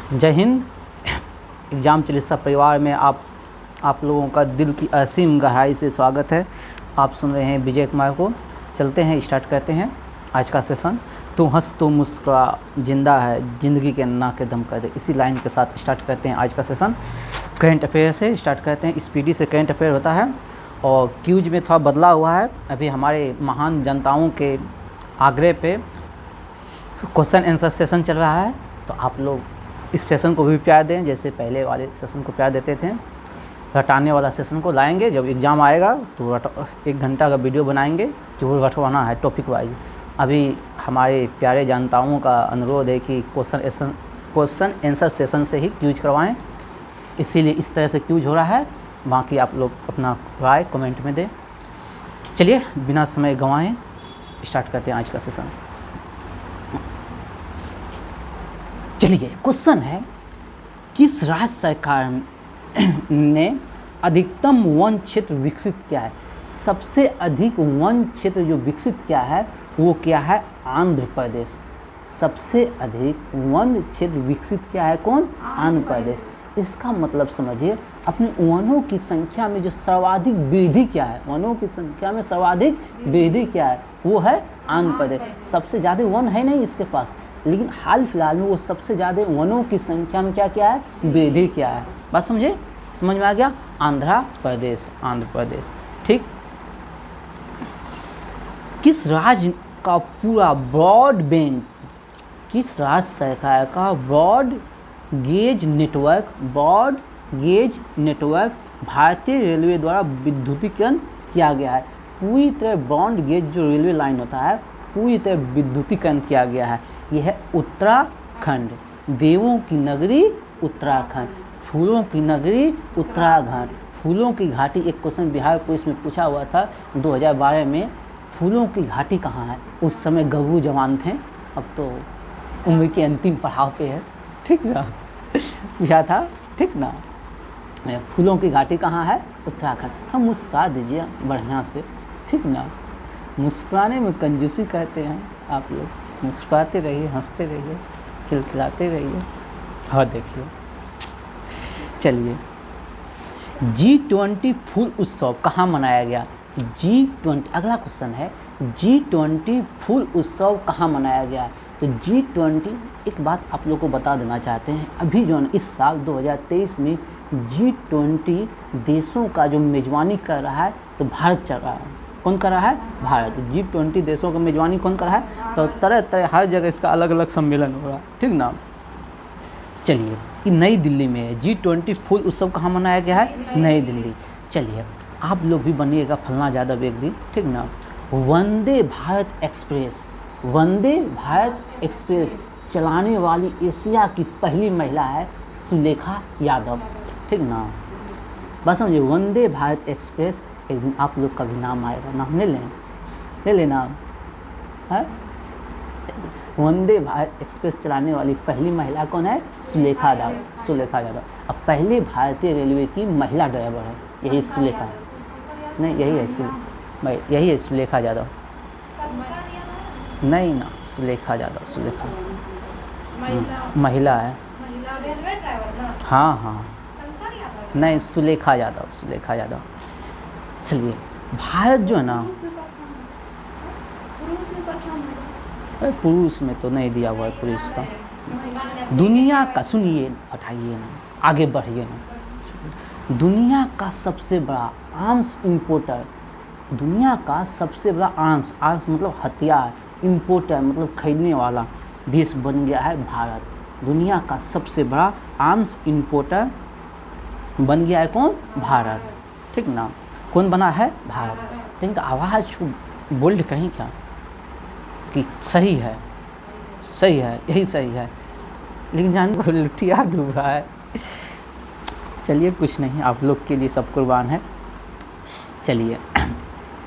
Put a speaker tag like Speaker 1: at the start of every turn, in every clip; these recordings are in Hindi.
Speaker 1: जय हिंद। एग्ज़ाम चिकित्सा परिवार में आप लोगों का दिल की असीम गहराई से स्वागत है। आप सुन रहे हैं विजय कुमार को। चलते हैं, स्टार्ट करते हैं आज का सेशन। तू हंस तू मुस्कुरा, जिंदा है ज़िंदगी के ना के दम कर दे। इसी लाइन के साथ स्टार्ट करते हैं आज का सेशन। करंट अफेयर से स्टार्ट करते हैं। स्पीडी से करंट अफेयर होता है और क्यूज में थोड़ा बदलाव हुआ है। अभी हमारे महान जनताओं के आग्रह पे क्वेश्चन आंसर सेशन चल रहा है, तो आप लोग इस सेशन को भी प्यार दें जैसे पहले वाले सेशन को प्यार देते थे। रटाने वाला सेशन को लाएंगे, जब एग्ज़ाम आएगा तो 1 घंटा का वीडियो बनाएंगे जो रटवाना है टॉपिक वाइज। अभी हमारे प्यारे जनताओं का अनुरोध है कि क्वेश्चन आंसर सेशन से ही क्यूज करवाएं, इसीलिए इस तरह से क्यूज हो रहा है। बाकी आप लोग अपना राय कमेंट में दें। चलिए बिना समय गंवाएं स्टार्ट करते हैं आज का सेशन। चलिए, क्वेश्चन है, किस राज्य सरकार ने अधिकतम वन क्षेत्र विकसित किया है? सबसे अधिक वन क्षेत्र जो विकसित किया है वो क्या है? आंध्र प्रदेश। सबसे अधिक वन क्षेत्र विकसित किया है कौन? आंध्र प्रदेश। इसका मतलब समझिए, अपने वनों की संख्या में जो सर्वाधिक वृद्धि क्या है, वनों की संख्या में सर्वाधिक वृद्धि क्या है, वो है आंध्र प्रदेश। सबसे ज़्यादा वन है नहीं इसके पास, लेकिन हाल फिलहाल में वो सबसे ज़्यादा वनों की संख्या में क्या है? वृद्धि क्या है। बात समझे? समझ में आ गया? आंध्र प्रदेश, आंध्र प्रदेश। ठीक। किस राज्य का पूरा ब्रॉडबैंड, किस राज्य सरकार का ब्रॉड गेज नेटवर्क भारतीय रेलवे द्वारा विद्युतीकरण किया गया है? पूरी तरह ब्रॉड गेज जो रेलवे लाइन होता है पूरी तरह विद्युतीकरण किया गया है। यह है उत्तराखंड। देवों की नगरी उत्तराखंड, फूलों की नगरी उत्तराखंड, फूलों की घाटी। एक क्वेश्चन बिहार पुलिस में पूछा हुआ था 2012 में, फूलों की घाटी कहाँ है? उस समय गबरू जवान थे, अब तो उम्र के अंतिम पड़ाव पे है। ठीक ना? पूछा था, ठीक ना? फूलों की घाटी कहाँ है? उत्तराखंड। हम मुस्कुरा दीजिए बढ़िया से, ठीक ना? मुस्कुराने में कंजूसी कहते हैं आप लोग। मुस्कुराते रहिए, हंसते रहिए, खिलखिलाते रहिए। और देखिए, चलिए, G20 फूल उत्सव कहाँ मनाया गया? G20, अगला क्वेश्चन है, G20 फूल उत्सव कहाँ मनाया गया? तो G20, एक बात आप लोग को बता देना चाहते हैं, अभी जो है इस साल 2023 में G20 देशों का जो मेजबानी कर रहा है तो भारत चल रहा है। कौन कर रहा है? भारत। G20 देशों का मेजबानी कौन कर रहा है? तो तरह तरह हर जगह इसका अलग अलग सम्मेलन हो रहा है, ठीक ना? चलिए, ये नई दिल्ली में है। G20 फूल उत्सव कहाँ मनाया गया है? नई दिल्ली। चलिए, आप लोग भी बनिएगा फलना ज़्यादा एक दिन, ठीक ना? वंदे भारत एक्सप्रेस चलाने वाली एशिया की पहली महिला है सुलेखा यादव, ठीक ना? बस समझिए, वंदे भारत एक्सप्रेस, एक दिन आप लोग का भी नाम आएगा। नाम ले लेना है। वंदे भारत एक्सप्रेस चलाने वाली पहली महिला कौन है? सुलेखा यादव। अब पहले भारतीय रेलवे की महिला ड्राइवर है, यही सुलेखा, नहीं यही है सुलेखा यादव। नहीं ना, सुलेखा यादव, महिला है। हाँ, नहीं, सुलेखा यादव। चलिए, भारत जो है ना, पुरुष में तो नहीं दिया हुआ है पुरुष का। दुनिया का, सुनिए, हटाइए ना, आगे बढ़िए ना। दुनिया का सबसे बड़ा आर्म्स इंपोर्टर, दुनिया का सबसे बड़ा आर्म्स मतलब हथियार, इंपोर्टर मतलब खरीदने वाला देश बन गया है भारत। दुनिया का सबसे बड़ा आर्म्स इंपोर्टर बन गया है कौन? भारत, ठीक ना? कौन बना है? भारत। तो इनका आवाज़ बोल्ड कहीं क्या कि सही है, यही सही है, लेकिन जान को लुटिया डूब रहा है। चलिए, कुछ नहीं, आप लोग के लिए सब कुर्बान है। चलिए,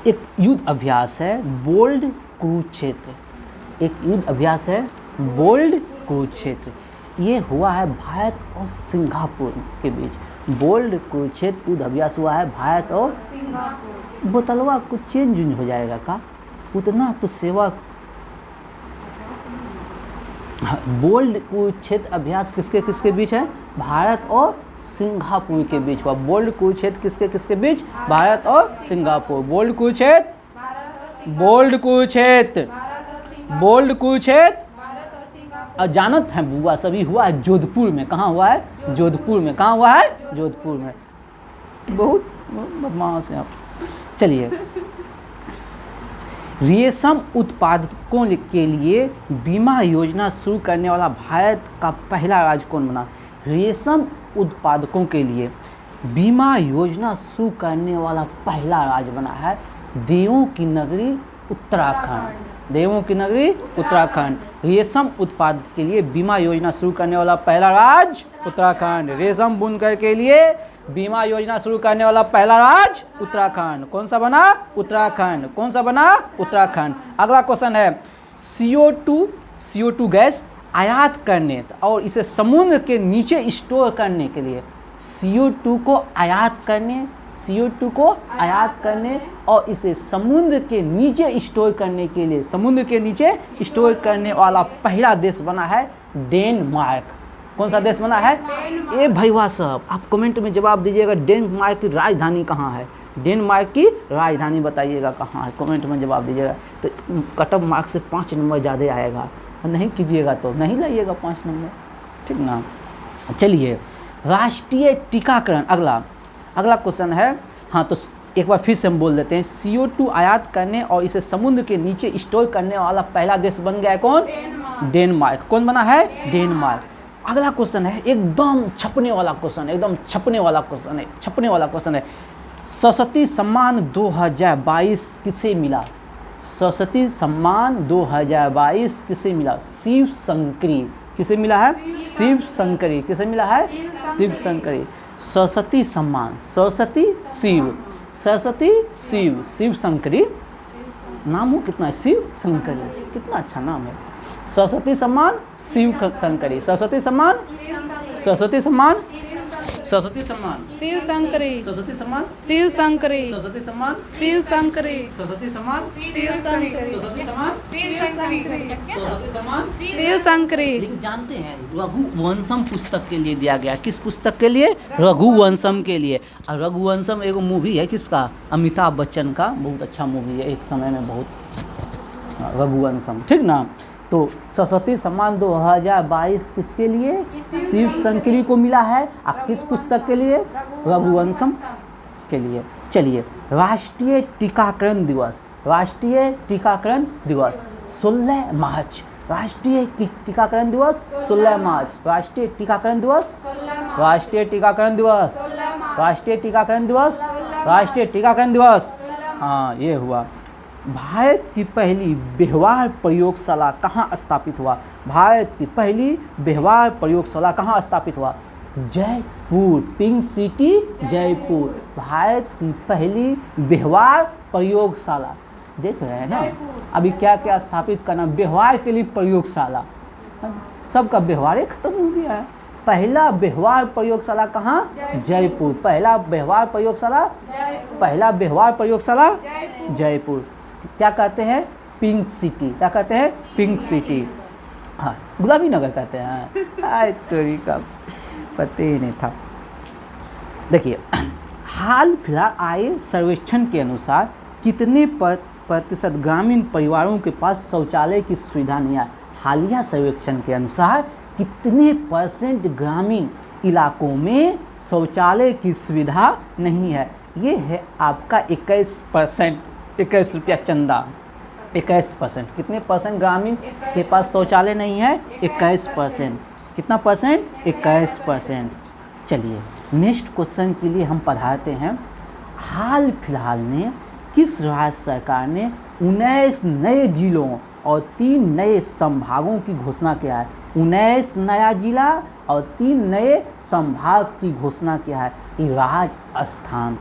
Speaker 1: एक युद्ध अभ्यास है बोल्ड कुरुक्षेत्र। एक युद्ध अभ्यास है बोल्ड कुरुक्षेत्र। ये हुआ है भारत और सिंगापुर के बीच। बोल्ड कुरुक्षेत्र युद्ध अभ्यास हुआ है भारत और सिंगापुर। बोतलवा कुछ चेंज हो जाएगा का? उतना तो सेवा बोल्ड कुरुक्षेत्र अभ्यास किसके किसके बीच है? भारत और सिंगापुर के बीच हुआ। बोल्ड कुरुक्षेत्र किसके किसके बीच? भारत और सिंगापुर। बोल्ड कुरुक्षेत्र, बोल्ड कुरुक्षेत्र, बोल्ड कुरुक्षेत्र और जानत है बुआ सभी हुआ है जोधपुर में। कहाँ हुआ है? जोधपुर में। कहाँ हुआ है? जोधपुर में। बहुत बदमाश है आप। चलिए, रेशम उत्पादकों के लिए बीमा योजना शुरू करने वाला भारत का पहला राज्य कौन बना? रेशम उत्पादकों के लिए बीमा योजना शुरू करने वाला पहला राज्य बना है देवों की नगरी उत्तराखंड। देवों की नगरी उत्तराखंड। रेशम उत्पादक के लिए बीमा योजना शुरू करने वाला पहला राज्य उत्तराखंड। रेशम बुनकर के लिए बीमा योजना शुरू करने वाला पहला राज्य उत्तराखंड। कौन सा बना? उत्तराखंड। कौन सा बना? उत्तराखंड। अगला क्वेश्चन है, CO2 गैस आयात करने और इसे समुद्र के नीचे स्टोर करने के लिए, CO2 को आयात करने, CO2 को आयात करने और इसे समुद्र के नीचे स्टोर करने के लिए, समुद्र के नीचे स्टोर करने वाला पहला देश बना है डेनमार्क। कौन सा देश बना है? ए भैया साहब, आप कमेंट में जवाब दीजिएगा, डेनमार्क की राजधानी कहाँ है? डेनमार्क की राजधानी बताइएगा कहाँ है, कमेंट में जवाब दीजिएगा। तो कट ऑफ मार्क्स से 5 नंबर ज़्यादा आएगा, नहीं कीजिएगा तो नहीं लाइएगा 5 नंबर, ठीक ना। चलिए, राष्ट्रीय टीकाकरण। अगला क्वेश्चन है, हाँ तो एक बार फिर से हम बोल देते हैं, CO2 आयात करने और इसे समुद्र के नीचे स्टोर करने वाला पहला देश बन गया है कौन? डेनमार्क। कौन बना है? डेनमार्क। अगला क्वेश्चन है एकदम छपने वाला क्वेश्चन, एकदम छपने वाला क्वेश्चन है, छपने वाला क्वेश्चन है। सरस्वती सम्मान 2022 किसे मिला? सरस्वती सम्मान 2022 किसे मिला? शिव शंकरी। किसे मिला है? शिव शंकरी। किसे मिला है? शिव शंकरी। सरस्वती सम्मान, सरस्वती शिव, सरस्वती शिव, शिव शंकरी। नाम हो कितना है? शिव शंकरी, कितना अच्छा नाम है। सरस्वती सम्मान शिव शंकरी। सरस्वती सम्मान, सरस्वती सम्मान, सरस्वती सम्मान
Speaker 2: शिव शंकरी,
Speaker 1: सरस्वती सम्मान
Speaker 2: शिव शंकरी,
Speaker 1: सरस्वती सम्मान
Speaker 2: शिव शंकरी,
Speaker 1: सरस्वती सम्मान
Speaker 2: शिव शंकरी,
Speaker 1: सरस्वती सम्मान
Speaker 2: शिव शंकरी,
Speaker 1: सरस्वती सम्मान।
Speaker 2: शिव शंकरी।
Speaker 1: लेकिन जानते हैं रघुवंशम पुस्तक के लिए दिया गया। किस पुस्तक के लिए? रघुवंशम के लिए। और रघुवंशम एक मूवी है किसका? अमिताभ बच्चन का, बहुत अच्छा मूवी है, एक समय में बहुत। रघुवंशम, ठीक ना। तो सरस्वती सम्मान 2022 किसके लिए? शिव शंकरी को मिला है। और किस पुस्तक के लिए? रघुवंशम के लिए। चलिए, राष्ट्रीय टीकाकरण दिवस। राष्ट्रीय टीकाकरण दिवस 16 मार्च। राष्ट्रीय टीकाकरण दिवस 16 मार्च। राष्ट्रीय टीकाकरण दिवस, राष्ट्रीय टीकाकरण दिवस, राष्ट्रीय टीकाकरण दिवस, राष्ट्रीय टीकाकरण दिवस। हाँ, ये हुआ। भारत की पहली व्यवहार प्रयोगशाला कहाँ स्थापित हुआ? भारत की पहली व्यवहार प्रयोगशाला कहाँ स्थापित हुआ? Jaipur, pink city Jaipur. भारत की पहली व्यवहार प्रयोगशाला, देख रहे हैं ना अभी क्या क्या स्थापित करना, व्यवहार के लिए प्रयोगशाला। सबका व्यवहार खत्म हो गया है। पहला व्यवहार प्रयोगशाला कहाँ? जयपुर। पहला व्यवहार प्रयोगशाला, पहला व्यवहार प्रयोगशाला जयपुर। क्या कहते हैं? Pink city. क्या कहते हैं? Pink city. हाँ, गुलाबी नगर कहते हैं। आय तोरी का पता ही नहीं था। देखिए, हाल फिलहाल आए सर्वेक्षण के अनुसार कितने प्रतिशत ग्रामीण परिवारों के पास शौचालय की सुविधा नहीं है? हालिया सर्वेक्षण के अनुसार कितने % ग्रामीण इलाकों में शौचालय की सुविधा नहीं है? ये है आपका 21%, 21 रुपया चंदा। 21%। कितने % ग्रामीण के पास शौचालय नहीं है? 21%। कितना %? 21%। चलिए, नेक्स्ट क्वेश्चन के लिए हम पढ़ाते हैं। हाल फिलहाल में किस राज्य सरकार ने 19 नए जिलों और 3 नए संभागों की घोषणा किया है? 19 नया जिला और 3 नए संभाग की घोषणा किया है। ये राजस्थान।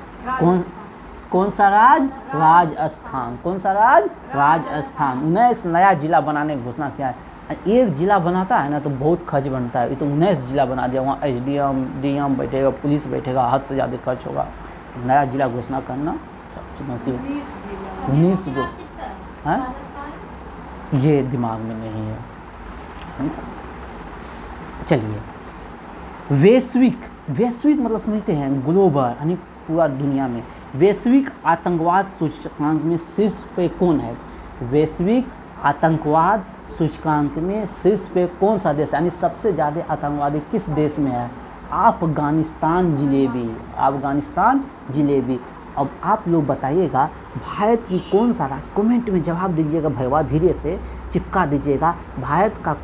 Speaker 1: कौन सा राज्य? राजस्थान। कौन सा राज्य? राजस्थान। 19 नया जिला बनाने की घोषणा किया है। एक जिला बनाता है ना तो बहुत खर्च बनता है। ये तो 19 जिला बना दिया। वहाँ SDM, DM बैठेगा, पुलिस बैठेगा, हद से ज़्यादा खर्च होगा। नया जिला घोषणा करना चुनौती है। 19 गो है, ये दिमाग में नहीं है। चलिए, वैश्विक मतलब समझते हैं ग्लोबल यानी पूरा दुनिया में वैश्विक आतंकवाद सूचकांक में शीर्ष पे कौन है? वैश्विक आतंकवाद सूचकांक में शीर्ष पे कौन सा देश है, यानी सबसे ज़्यादा आतंकवादी किस देश में है? अफगानिस्तान जिलेबी। अब आप लोग बताइएगा भारत की कौन सा राज्य, कमेंट में जवाब दीजिएगा भैया, धीरे से चिपका दीजिएगा। भारत का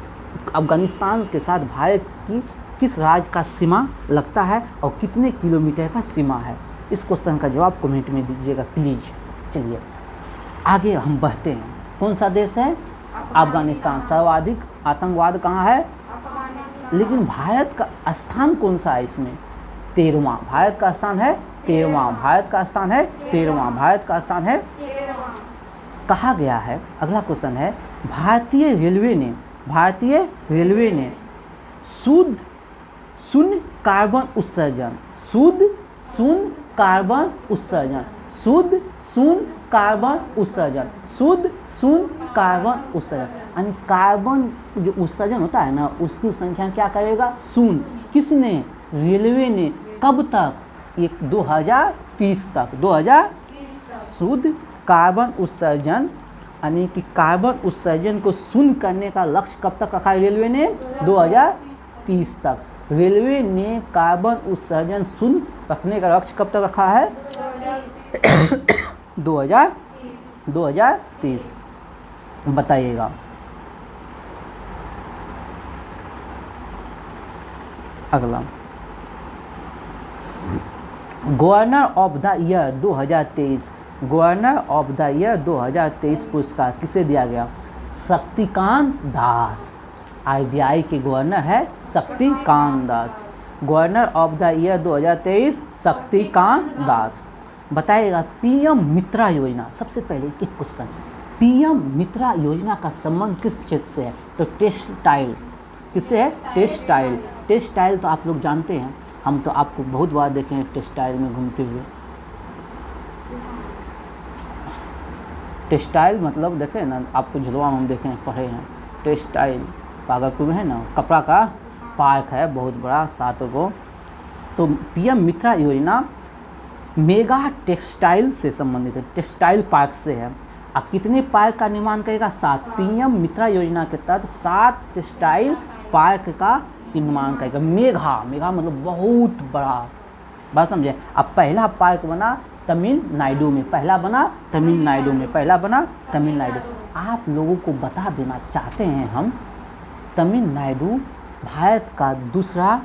Speaker 1: अफगानिस्तान के साथ भारत की किस राज्य का सीमा लगता है और कितने किलोमीटर का सीमा है? इस क्वेश्चन का जवाब कमेंट में दीजिएगा प्लीज़। चलिए आगे हम बढ़ते हैं। कौन सा देश है? अफगानिस्तान। सर्वाधिक आतंकवाद कहाँ है? लेकिन भारत का स्थान कौन सा है इसमें? 13वां। भारत का स्थान है 13वां। कहा गया है, अगला क्वेश्चन है, भारतीय रेलवे ने शून्य कार्बन उत्सर्जन यानी कार्बन जो उत्सर्जन होता है ना, उसकी संख्या क्या करेगा? शून्य। किसने? रेलवे ने। कब तक? ये 2030 तक। शुद्ध कार्बन उत्सर्जन यानी कि कार्बन उत्सर्जन को शून्य करने का लक्ष्य कब तक रखा है रेलवे ने? 2030 तक। रेलवे ने कार्बन उत्सर्जन शून्य रखने का लक्ष्य कब तक रखा है? 2030। बताइएगा। अगला, गवर्नर ऑफ द ईयर 2023 पुरस्कार किसे दिया गया? शक्तिकांत दास। आरबीआई के गवर्नर है Shaktikanta Das. Governor of the year 2023 Shaktikanta Das. बताइएगा पीएम मित्रा योजना। सबसे पहले एक क्वेश्चन, पीएम मित्रा योजना का संबंध किस क्षेत्र से है? तो टेक्सटाइल। किससे है? टेक्सटाइल तो आप लोग जानते हैं, हम तो आपको बहुत बार देखे हैं टेक्सटाइल में घूमते हुए। टेक्सटाइल मतलब देखे ना, आपको झुलवा में हम देखे हैं, पढ़े हैं। टेक्सटाइल भागलपुर में है ना, कपड़ा का पार्क है बहुत बड़ा, 7 गो। तो पीएम मित्रा योजना मेगा टेक्सटाइल से संबंधित है, टेक्सटाइल पार्क से है। अब कितने पार्क का निर्माण करेगा? 7। पीएम मित्रा योजना के तहत 7 टेक्सटाइल पार्क का निर्माण करेगा। मेगा मतलब बहुत बड़ा, बात समझे। अब पहला पार्क बना तमिलनाडु में, तमिलनाडु। आप लोगों को बता देना चाहते हैं हम, तमिलनाडु भारत का दूसरा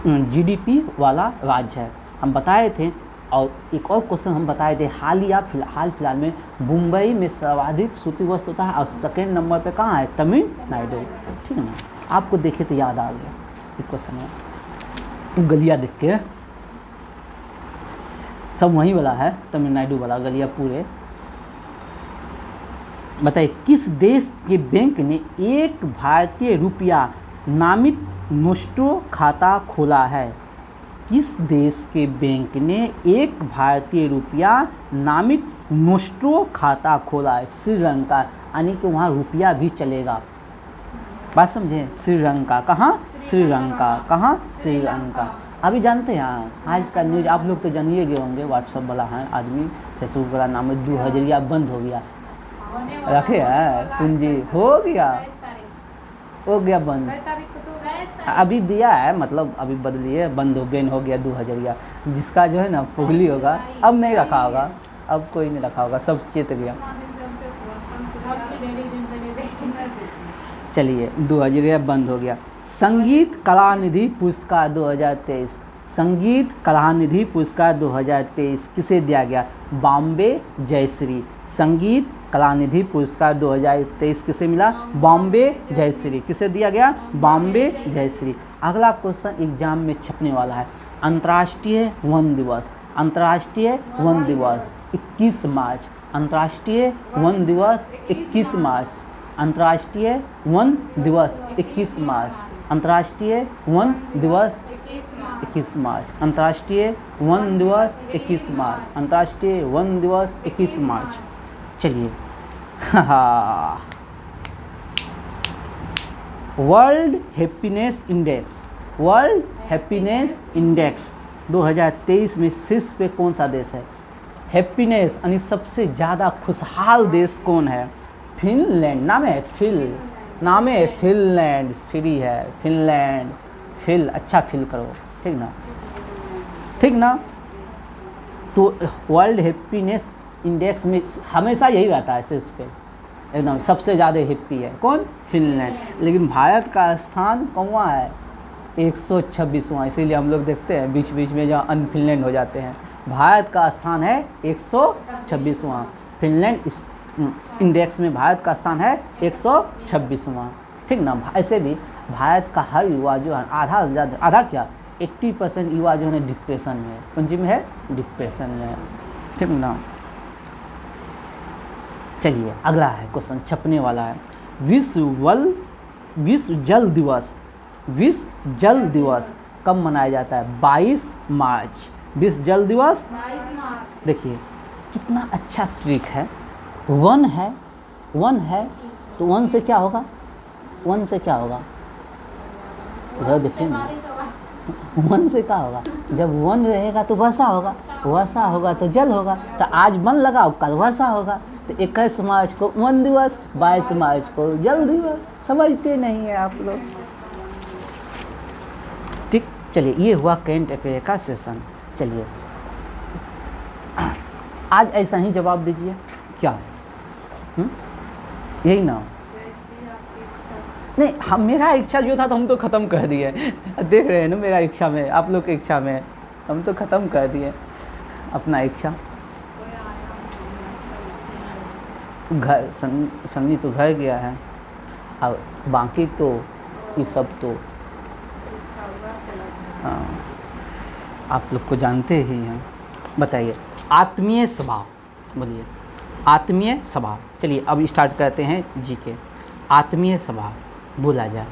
Speaker 1: जीडीपी वाला राज्य है, हम बताए थे। और एक और क्वेश्चन हम बताए थे, हाल फिलहाल में मुंबई में सर्वाधिक सूती वस्त्र होता है और सेकेंड नंबर पे कहाँ है? तमिलनाडु। ठीक है ना, आपको देखे तो याद आ गया एक क्वेश्चन है। गलिया देख के सब वहीं वाला है, तमिलनाडु वाला गलिया पूरे। बताइए किस देश के बैंक ने 1 भारतीय रुपया नामित नोस्ट्रो खाता खोला है? किस देश के बैंक ने 1 भारतीय रुपया नामित नोस्ट्रो खाता खोला है? श्रीलंका, यानी कि वहाँ रुपया भी चलेगा। बात समझे? श्रीलंका। कहाँ? श्रीलंका। अभी जानते हैं आज का न्यूज़ आप लोग तो जानिए गए होंगे, व्हाट्सअप वाला है आदमी, फेसबुक वाला नाम है, 2000 बंद हो गया। रखे है पूंजी हो गया बंद। अभी दिया है, मतलब अभी बदलिए, बंद हो गया 2000। जिसका जो है ना पुगली होगा, अब नहीं रखा होगा, अब कोई नहीं रखा होगा, सब चेत गया। चलिए 2000 बंद हो गया। संगीत कलानिधि पुरस्कार 2023 किसे दिया गया? बॉम्बे जयश्री। संगीत कलानिधि पुरस्कार 2023 किसे मिला? बॉम्बे जयश्री। किसे दिया गया? बॉम्बे जयश्री। अगला क्वेश्चन एग्जाम में छपने वाला है, अंतर्राष्ट्रीय वन दिवस 21 मार्च। अंतर्राष्ट्रीय वन दिवस 21 मार्च। अंतर्राष्ट्रीय वन दिवस 21 मार्च। अंतर्राष्ट्रीय वन दिवस 21 मार्च। अंतर्राष्ट्रीय वन दिवस 21 मार्च। अंतर्राष्ट्रीय वन दिवस 21 मार्च। चलिए world happiness index, world happiness index 2023 में शीर्ष पे कौन सा देश है? हैप्पीनेस यानी सबसे ज़्यादा खुशहाल देश कौन है? फिनलैंड। नाम है नाम है फिनलैंड, फ्री है फिनलैंड। फिल अच्छा फील करो, ठीक ना, ठीक ना। तो वर्ल्ड हैप्पीनेस इंडेक्स में हमेशा यही रहता है शीर्ष पे, एकदम सबसे ज़्यादा हैप्पी है कौन? फिनलैंड। लेकिन भारत का स्थान कौन है? 126वां। इसीलिए हम लोग देखते हैं बीच बीच में जहाँ अनफिनलैंड हो जाते हैं। भारत का स्थान है 126वां। फिनलैंड इस इंडेक्स में भारत का स्थान है 126वां, ठीक ना। ऐसे भी भारत का हर युवा जो है आधा से ज़्यादा, आधा क्या 80% युवा जो है डिप्रेशन में, कौन सी में है? डिप्रेशन में, ठीक ना। चलिए अगला है क्वेश्चन, छपने वाला है। विश्व जल दिवस, विश्व जल दिवस कब मनाया जाता है? 22 मार्च। विश्व जल दिवस
Speaker 3: 22 मार्च।
Speaker 1: देखिए कितना अच्छा ट्रिक है। वन है तो वन से क्या होगा? वन से क्या होगा? इधर देखिए ना, वन से क्या होगा? जब वन रहेगा तो वर्षा होगा, वर्षा होगा तो जल होगा। तो आज वन लगाओ कल वर्षा होगा। तो 21 मार्च को वन दिवस, 22 मार्च को जल दिवस। समझते नहीं है आप लोग, ठीक। चलिए ये हुआ करेंट अफेयर का सेशन। चलिए आज ऐसा ही जवाब दीजिए, क्या यही ना? नहीं, हम मेरा इच्छा जो था तो हम तो ख़त्म कर दिए। देख रहे हैं ना मेरा इच्छा में, आप लोग की इच्छा में हम तो ख़त्म कर दिए अपना इच्छा। घर सन्नी तो घर गया है, अब बाकी तो ये सब तो हाँ, आप लोग को जानते ही हैं। बताइए आत्मीय स्वभाव, बोलिए आत्मीय स्वभाव। चलिए अब स्टार्ट करते हैं जी के। आत्मीय स्वभाव बोला जाए,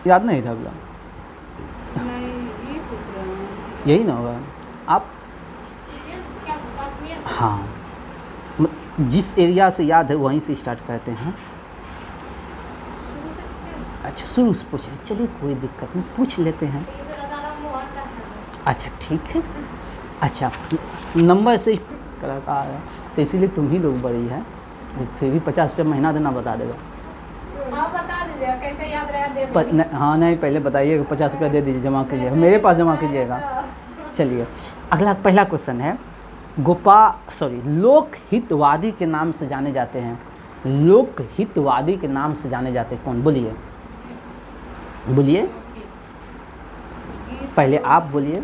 Speaker 1: याद नहीं था बोला? यही ना होगा आप? हाँ, जिस एरिया से याद है वहीं से स्टार्ट करते हैं। अच्छा शुरू से पूछे, चलिए कोई दिक्कत नहीं, पूछ लेते हैं। अच्छा ठीक है। अच्छा नंबर से कलाकार है तो इसीलिए तुम ही लोग बड़ी है, फिर भी 50 रुपये महीना देना बता देगा।
Speaker 3: आप बता दीजिएगा कैसे याद रहा दे
Speaker 1: हाँ नहीं पहले बताइए, 50 रुपया दे दीजिए, जमा कीजिएगा मेरे पास जमा कीजिएगा। चलिए अगला पहला क्वेश्चन है। लोक हितवादी के नाम से जाने जाते हैं, लोक हितवादी के नाम से जाने जाते हैं कौन? बोलिए बोलिए, पहले आप बोलिए।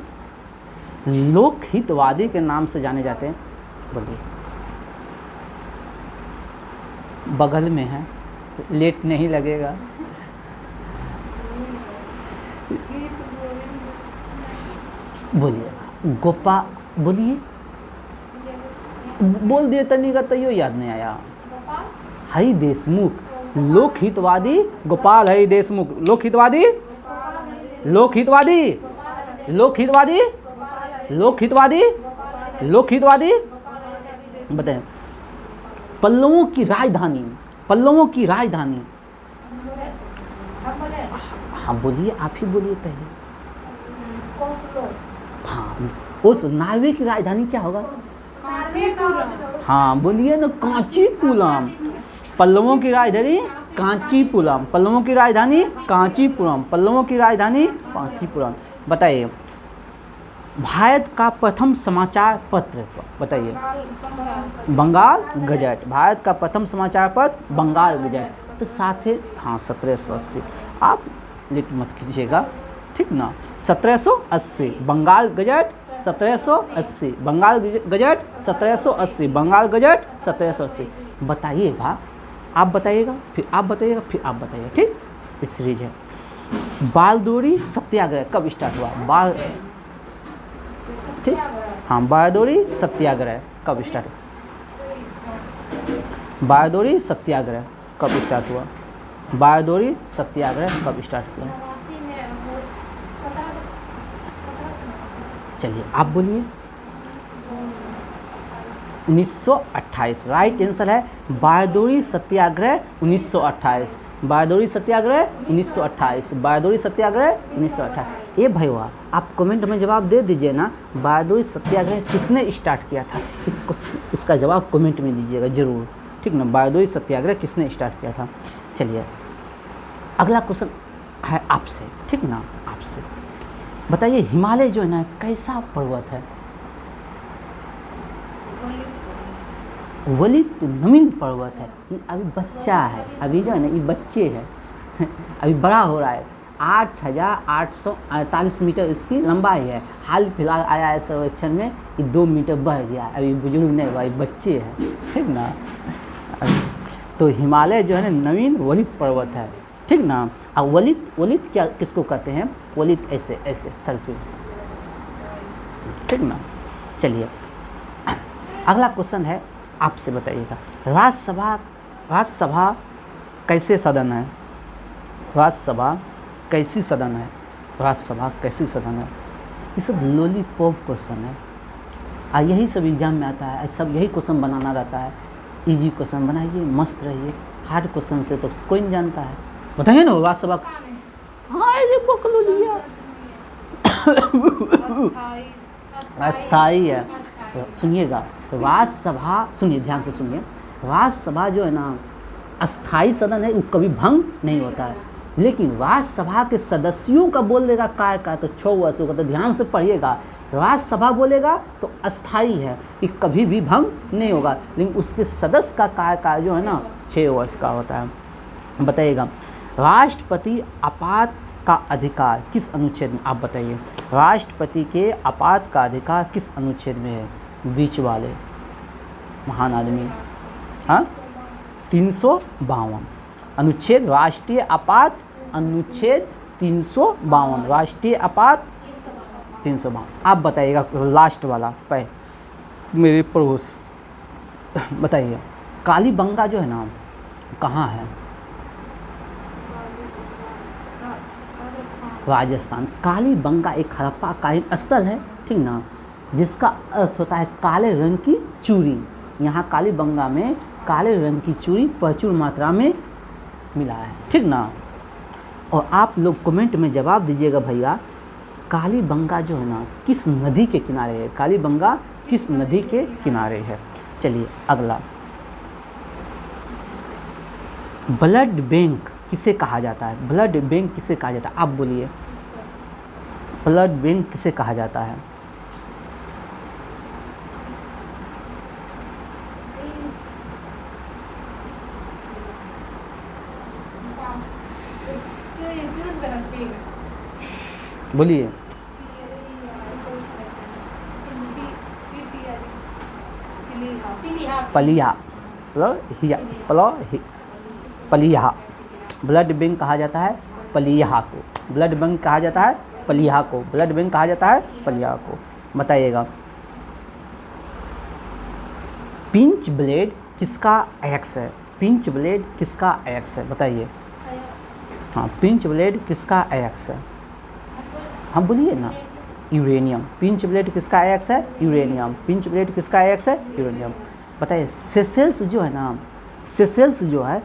Speaker 1: लोक हितवादी के नाम से जाने जाते हैं, बोलिए। बगल में है, लेट नहीं लगेगा। बोलिए बोलिए, बोल दिए तनी का तैयो याद नहीं आया। हरि देशमुख, लोक हितवादी गोपाल हरि देशमुख। लोक हितवादी, लोक हितवादी, लोक हितवादी, लोक हितवादी, लोक हितवादी। बताएं पल्लवों की राजधानी, पल्लवों की राजधानी। हाँ बोलिए, आप ही बोलिए पहले। हाँ उस नार्वे की राजधानी क्या होगा? हाँ बोलिए ना, कांचीपुरम। पल्लवों की राजधानी कांचीपुरम, पल्लवों की राजधानी कांचीपुरम, पल्लवों की राजधानी कांचीपुरम। बताइए भारत का प्रथम समाचार पत्र, बताइए। बंगाल गजट। भारत का प्रथम समाचार पत्र बंगाल गजट। तो साथ ही हाँ 1780, आप लेट मत कीजिएगा, ठीक ना। 1780 Bengal gazette, 1780 Bengal gazette, 1780 Bengal gazette, 1780। बताइएगा, आप बताइएगा, फिर आप बताइएगा, फिर आप बताइएगा, ठीक। इस सीरीज है। बारदोरी सत्याग्रह कब स्टार्ट हुआ? ठीक हाँ, बारदोरी सत्याग्रह कब स्टार्ट हुआ? बारदोरी सत्याग्रह कब स्टार्ट हुआ? बारदोरी सत्याग्रह कब स्टार्ट हुआ? चलिए आप बोलिए। 1928। राइट आंसर है बारदोली सत्याग्रह 1928। बारदोली सत्याग्रह 1928। बारदोली सत्याग्रह 1928। ये भैया आप कमेंट में जवाब दे दीजिए ना, बारदोली सत्याग्रह किसने स्टार्ट किया था, इसका जवाब कमेंट में दीजिएगा ज़रूर, ठीक ना। बारदोली सत्याग्रह किसने स्टार्ट किया था। चलिए अगला क्वेश्चन है आपसे, ठीक ना, आपसे बताइए हिमालय जो है ना कैसा पर्वत है। वलित नवीन पर्वत है, ये अभी बच्चा है, अभी जो है ना ये बच्चे है अभी बड़ा हो रहा है। 8,848 मीटर इसकी लंबाई है। हाल फिलहाल आया है सर्वेक्षण में ये 2 मीटर बढ़ गया, अभी बुजुर्ग नहीं हुआ, ये बच्चे हैं, ठीक ना। तो हिमालय जो है ना नवीन वलित पर्वत है, ठीक ना। अब वलित क्या किसको कहते हैं, वलित ऐसे ऐसे सर्किल, ठीक ना। चलिए अगला क्वेश्चन है आपसे, बताइएगा राज्यसभा कैसे सदन है। राज्यसभा कैसी सदन है, राज्यसभा कैसी सदन है। ये सब लॉलीपॉप क्वेश्चन है, और यही सब एग्जाम में आता है, सब यही क्वेश्चन बनाना रहता है। इजी क्वेश्चन बनाइए, मस्त रहिए, हार्ड क्वेश्चन से तो कोई नहीं जानता है। बताइए ना राज्यसभा। हाँ ये बकलो लिया अस्थाई है। सुनिएगा राज्यसभा, सुनिए ध्यान से सुनिए, राज्यसभा जो है ना अस्थाई सदन है, वो कभी भंग नहीं होता है। लेकिन राज्यसभा के सदस्यों का बोल देगा काय का तो 6 वर्ष होगा, तो ध्यान से पढ़िएगा। राज्यसभा बोलेगा तो अस्थाई है, कि कभी भी भंग नहीं होगा, लेकिन उसके सदस्य का कार्यकाल जो है ना 6 वर्ष का होता है। बताइएगा राष्ट्रपति आपात का अधिकार किस अनुच्छेद में, आप बताइए राष्ट्रपति के आपात का अधिकार किस अनुच्छेद में है। बीच वाले महान आदमी, हाँ 352 अनुच्छेद, राष्ट्रीय आपात अनुच्छेद 352, राष्ट्रीय आपात 352। आप बताइएगा लास्ट वाला पे मेरे पड़ोस, बताइए कालीबंगा जो है ना कहाँ है। राजस्थान। कालीबंगा एक हड़प्पा कालीन स्थल है, ठीक ना, जिसका अर्थ होता है काले रंग की चूड़ी। यहाँ कालीबंगा में काले रंग की चूड़ी प्रचुर मात्रा में मिला है, ठीक ना। और आप लोग कमेंट में जवाब दीजिएगा भैया कालीबंगा जो है ना किस नदी के किनारे है, कालीबंगा किस नदी के किनारे है। चलिए अगला, ब्लड बैंक किसे कहा जाता है। ब्लड बैंक किसे कहा जाता है, आप बोलिए ब्लड बैंक किसे कहा जाता है। बोलिए पलिया, पलिया। ब्लड बैंक कहा जाता है पलिया को, ब्लड बैंक कहा जाता है पलिया को, ब्लड बैंक कहा जाता है पलिया को। बताइएगा पिंच ब्लेड किसका एक्स है। पिंच ब्लेड किसका एक्स है, बताइए। हाँ पिंच ब्लेड किसका एक्स है, हाँ बोलिए ना। यूरेनियम। पिंच ब्लेड किसका एक्स है, यूरेनियम। पिंच ब्लेड किसका एक्स है, यूरेनियम। बताइए सेशेल्स जो है ना, सेशेल्स जो है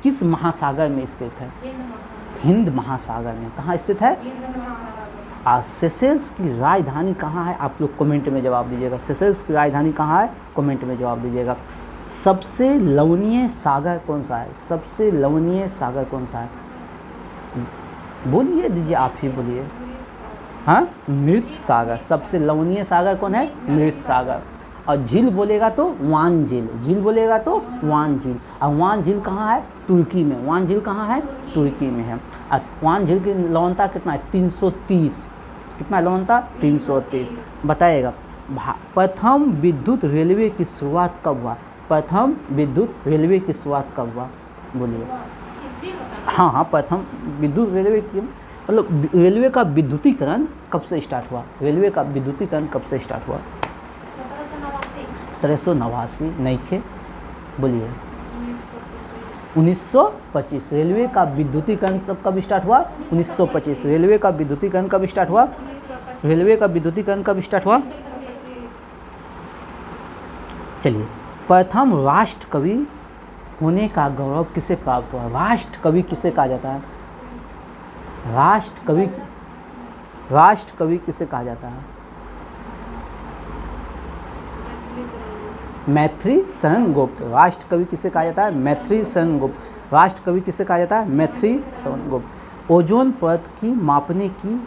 Speaker 1: किस महासागर में स्थित है। हिंद महासागर में। कहाँ स्थित है, सेशेल्स की राजधानी कहाँ है, आप लोग कमेंट में जवाब दीजिएगा। सेशेल्स की राजधानी कहाँ है, कमेंट में जवाब दीजिएगा। सबसे लवणीय सागर कौन सा है, सबसे लवणीय सागर कौन सा है, बोलिए दीजिए, आप ही बोलिए। हाँ मृत सागर। सबसे लवणीय सागर कौन है, मृत सागर। और झील बोलेगा तो वान झील, झील बोलेगा तो वान झील। और वान झील कहाँ है, तुर्की में। वान झील कहाँ है, तुर्की में है। और वान झील की लवणता कितना है, 330। कितना लवणता, 330। बताइएगा प्रथम विद्युत रेलवे की शुरुआत कब हुआ। प्रथम विद्युत रेलवे की शुरुआत कब हुआ, बोलिए। हाँ प्रथम विद्युत रेलवे की मतलब रेलवे का विद्युतीकरण कब से स्टार्ट हुआ, रेलवे का विद्युतीकरण कब से स्टार्ट हुआ। 1789 नहीं थे, बोलिए। 1925। रेलवे का विद्युतीकरण कब स्टार्ट हुआ, 1925। रेलवे का विद्युतीकरण कब स्टार्ट हुआ, रेलवे का विद्युतीकरण कब स्टार्ट हुआ। चलिए, प्रथम राष्ट्र कवि होने का गौरव किसे प्राप्त हुआ? राष्ट्र कवि किसे कहा जाता है? राष्ट्र कवि किसे कहा जाता है? मैथिली शरण गुप्त। राष्ट्र कवि किसे कहा जाता है? मैथिली शरण गुप्त। राष्ट्र कवि किसे कहा जाता है? मैथिली शरण गुप्त। ओजोन परत की मापने की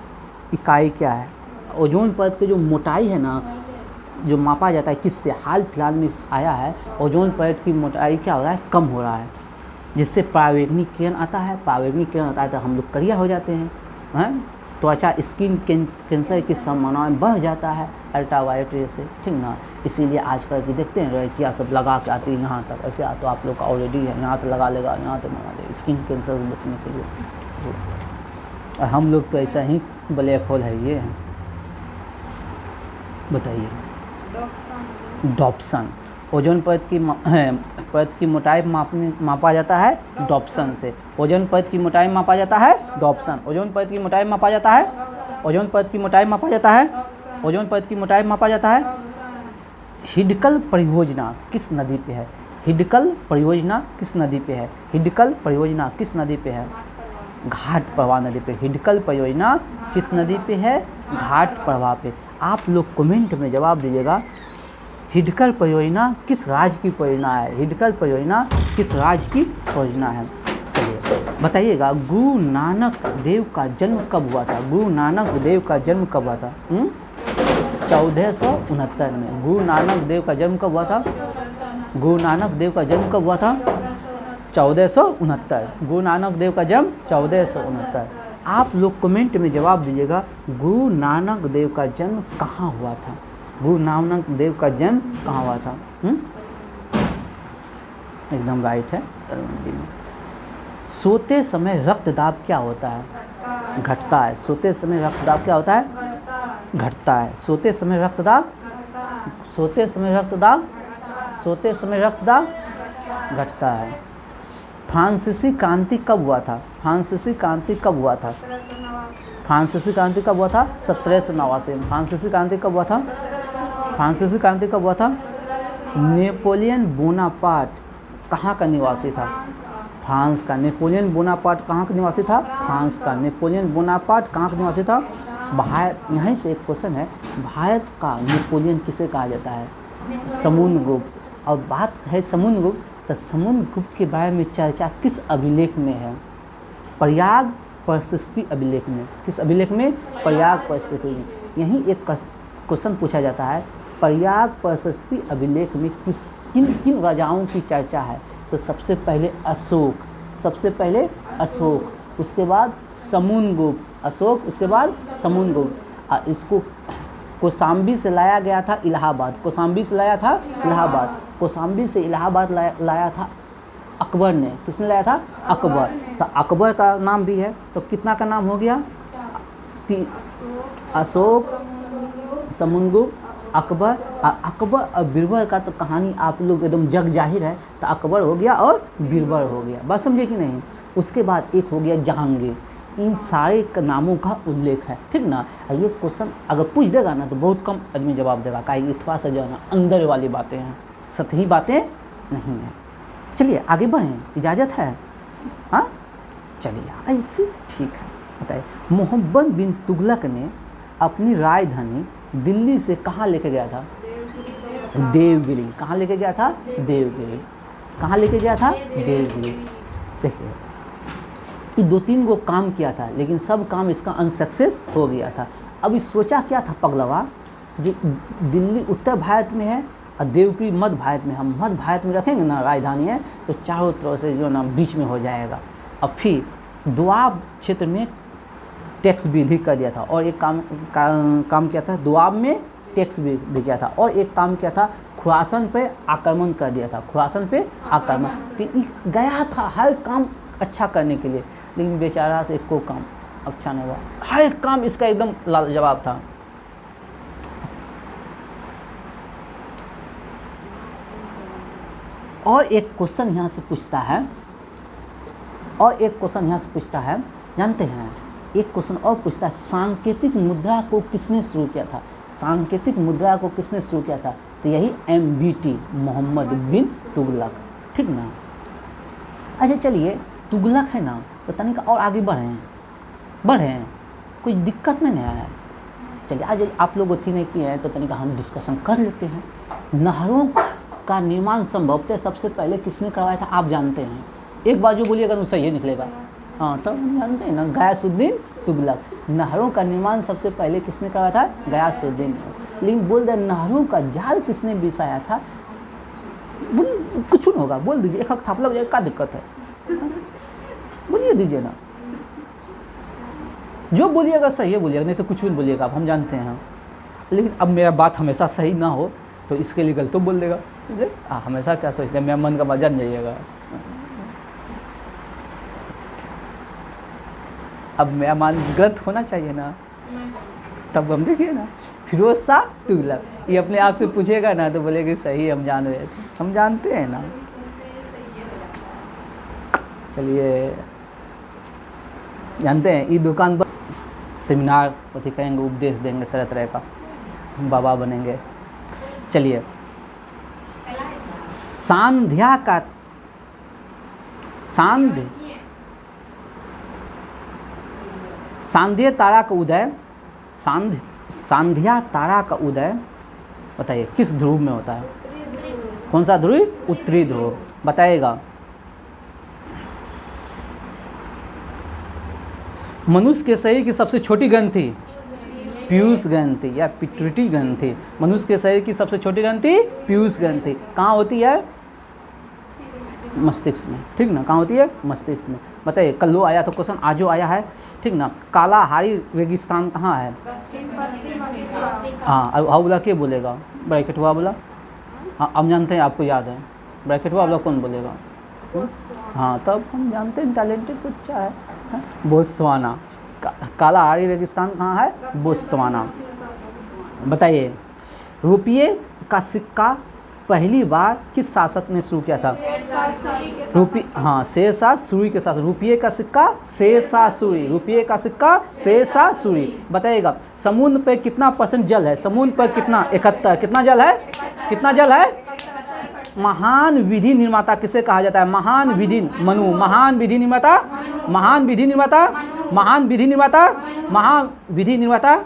Speaker 1: इकाई क्या है? ओजोन परत की जो मोटाई है ना, जो मापा जाता है किससे? हाल फिलहाल में आया है, ओजोन परत की मोटाई क्या हो रहा है? कम हो रहा है, जिससे परावैंगनी किरण आता है। परावैंगनी किरण आता है तो हम लोग करिया हो जाते हैं, त्वचा स्किन कैंसर की संभावना बढ़ जाता है अल्ट्रावायलेट रे से, ठीक ना। इसीलिए आजकल की देखते हैं लड़कियाँ सब लगा के आती है यहाँ तक, ऐसे तो आप लोग का ऑलरेडी है, यहाँ तक लगा लेगा, यहाँ तक लगा लेगा, स्किन कैंसर से बचने के लिए। और हम लोग तो ऐसा ही ब्लैक होल है ये। बताइए। डॉप्सन। ओजोन परत की मोटाई मापा जाता है डॉप्सन से। ओजोन परत की मोटाई मापा जाता है डॉप्सन। ओजोन परत की मोटाई मापा जाता है, ओजोन परत की मोटाई मापा जाता है, ओजोन परत की मोटाई मापा जाता है। हिडकल परियोजना किस नदी पे है? हिडकल परियोजना किस नदी पे है? हिडकल परियोजना किस नदी पे है? घाट प्रवाह नदी पे। हिडकल परियोजना किस नदी पे है? घाट प्रवाह पे। आप लोग कमेंट में जवाब दीजिएगा, हिडकल परियोजना किस राज्य की परियोजना है? हिडकल परियोजना किस राज्य की परियोजना है? चलिए बताइएगा, गुरु नानक देव का जन्म कब हुआ था? गुरु नानक देव का जन्म कब हुआ था? 1469 में। गुरु नानक देव का जन्म कब हुआ था? गुरु नानक देव का जन्म कब हुआ था? 1469। गुरु नानक देव का जन्म 1469। आप लोग कमेंट में जवाब दीजिएगा, गुरु नानक देव का जन्म कहाँ हुआ था? गुरु नानक देव का जन्म कहाँ हुआ था? एकदम राइट है, तलवंडी में। सोते समय रक्तदाब क्या होता है? घटता है। सोते समय रक्तदाब क्या होता है? घटता है। सोते समय रक्तदाब, सोते समय रक्तदाब, सोते समय रक्तदाब घटता है। फ्रांसीसी क्रांति कब हुआ था? फ्रांसीसी क्रांति कब हुआ था? फ्रांसीसी क्रांति कब हुआ था? 1789 में। फ्रांसीसी क्रांति कब हुआ था? फ्रांसीसी क्रांति कब हुआ था? नेपोलियन बोनापार्ट कहाँ का निवासी था? फ्रांस का। नेपोलियन बोनापार्ट कहाँ का निवासी था? फ्रांस का। नेपोलियन बोनापार्ट कहाँ का निवासी था? भारत। यहीं से एक क्वेश्चन है, भारत का नेपोलियन किसे कहा जाता है? समुद्रगुप्त। और बात है समुद्रगुप्त, तो समुद्रगुप्त के बारे में चर्चा किस अभिलेख में है? प्रयाग प्रशस्ति अभिलेख में। किस अभिलेख में? प्रयाग प्रशस्ति में। यहीं एक क्वेश्चन पूछा जाता है, प्रयाग प्रशस्ति अभिलेख में किन किन राजाओं की चर्चा है? तो सबसे पहले अशोक, सबसे पहले अशोक, उसके बाद समुद्रगुप्त, अशोक, उसके बाद समुद्रगुप्त। और इसको कौशाम्बी से लाया गया था इलाहाबाद। कौशाम्बी से लाया था इलाहाबाद। कौशाम्बी से इलाहाबाद लाया था अकबर ने। किसने लाया था? अकबर। तो अकबर का नाम भी है, तो कितना का नाम हो गया? अशोक, समुद्रगुप्त, अकबर। और अकबर और बीरबल का तो कहानी आप लोग एकदम जग जाहिर है। तो अकबर हो गया और बीरबल हो गया, बात समझे कि नहीं। उसके बाद एक हो गया जहांगीर। इन सारे नामों का उल्लेख है, ठीक ना। ये क्वेश्चन अगर पूछ देगा ना तो बहुत कम आदमी जवाब देगा, काहे ये थोड़ा सा जो है ना अंदर वाली बातें हैं, सतही बातें नहीं हैं। चलिए आगे बढ़ें, इजाज़त है? हाँ चलिए, ऐसे ठीक है। बताइए, मोहम्मद बिन तुगलक ने अपनी राजधानी दिल्ली से कहाँ लेके गया था? देवगिरी। कहाँ लेके गया था? देवगिरी। कहाँ लेके गया था? देवगिरी। देखिए, ये 2-3 गो काम किया था, लेकिन सब काम इसका अनसक्सेस हो गया था। अभी सोचा क्या था पगलवा, जो दिल्ली उत्तर भारत में है और देवगिरी मध्य भारत में, हम मध्य भारत में रखेंगे ना राजधानी है, तो चारों तरफ से जो ना बीच में हो जाएगा। और फिर दोआब क्षेत्र में टैक्स वृद्धि कर दिया था, और एक काम किया था, दोआब में टैक्स वृद्धि किया था, और एक काम किया था, खुरासन पे आक्रमण कर दिया था। खुरासन पे आक्रमण, तो गया था हर काम अच्छा करने के लिए, लेकिन बेचारा से एको काम अच्छा नहीं हुआ। हर काम इसका एकदम लाजवाब था। और एक क्वेश्चन यहाँ से पूछता है, और एक क्वेश्चन यहाँ से पूछता है, जानते हैं, एक क्वेश्चन और पूछता है, सांकेतिक मुद्रा को किसने शुरू किया था? सांकेतिक मुद्रा को किसने शुरू किया था? तो यही MBT, मोहम्मद बिन तुगलक, ठीक ना। अच्छा चलिए, तुगलक है ना, तो तनिक और आगे बढ़ें, कोई दिक्कत में नहीं आया। चलिए आज आप लोग अथी नहीं किए हैं तो तनिक हम डिस्कशन कर लेते हैं। नहरों का निर्माण संभवतः सबसे पहले किसने करवाया था, आप जानते हैं? एक बाजू बोलिएगा तो सही निकलेगा। हाँ, तो हम जानते हैं ना, गयासुद्दीन तुगलक। नहरों का निर्माण सबसे पहले किसने करवाया था? गयासुद्दीन। लेकिन बोल दे नहरों का जाल किसने बिछाया था? कुछ नहीं होगा, बोल दीजिए, एक हक थाप लग जाए, क्या दिक्कत है? बोलिए दीजिए ना, जो बोलिएगा सही है बोलिएगा, नहीं तो कुछ भी बोलिएगा, आप हम जानते हैं। लेकिन अब मेरा बात हमेशा सही ना हो तो इसके लिए गलत बोल देगा। हमेशा क्या सोचते हैं, मेरा मन का बात जान जाइएगा। अब मेरा मान गलत होना चाहिए ना, तब हम देखिए ना, फिरोज शाह तुगलक, ये अपने आप से पूछेगा ना तो बोलेगा सही, हम जान रहे थे, हम जानते हैं ना। चलिए, जानते हैं, ये दुकान पर सेमिनार अथी करेंगे, उपदेश देंगे तरह तरह का, हम बाबा बनेंगे। चलिए, सांध्य तारा का उदय, सांध्या तारा का उदय बताइए किस ध्रुव में होता है? कौन सा ध्रुव? उत्तरी ध्रुव। बताइएगा। मनुष्य के शरीर की सबसे छोटी ग्रंथि? पीयूष ग्रंथि या पिट्यूटरी ग्रंथि। मनुष्य के शरीर की सबसे छोटी ग्रंथि पीयूष ग्रंथि। कहाँ होती है? मस्तिष्क में, ठीक ना। कहाँ होती है? मस्तिष्क में। बताइए, कल आया तो क्वेश्चन, आजो आया है, ठीक ना। कालाहारी रेगिस्तान कहाँ है? हाँ, अब बोला के बोलेगा? ब्रैकेटवा बोला। हाँ, अब जानते हैं, आपको याद है। ब्रैकेटवा वाला कौन बोलेगा? हाँ, तब हम जानते हैं, टैलेंटेड बच्चा है। बोत्सवाना। कालाहारी रेगिस्तान कहाँ है? बोत्सवाना। बताइए, रुपये का सिक्का पहली बार किस शासक ने शुरू किया था? शेरशाह सूरी के शासक। रुपये का सिक्का शेरशाह सूरी। रुपये का सिक्का शेरशाह सूरी। बताइएगा, समुद्र पर कितना % जल है? समुद्र पर कितना? 71। कितना जल है? कितना जल है? महान विधि निर्माता किसे कहा जाता है? महान विधि मनु। महान विधि निर्माता, महान विधि निर्माता, महान विधि निर्माता, महान विधि निर्माता।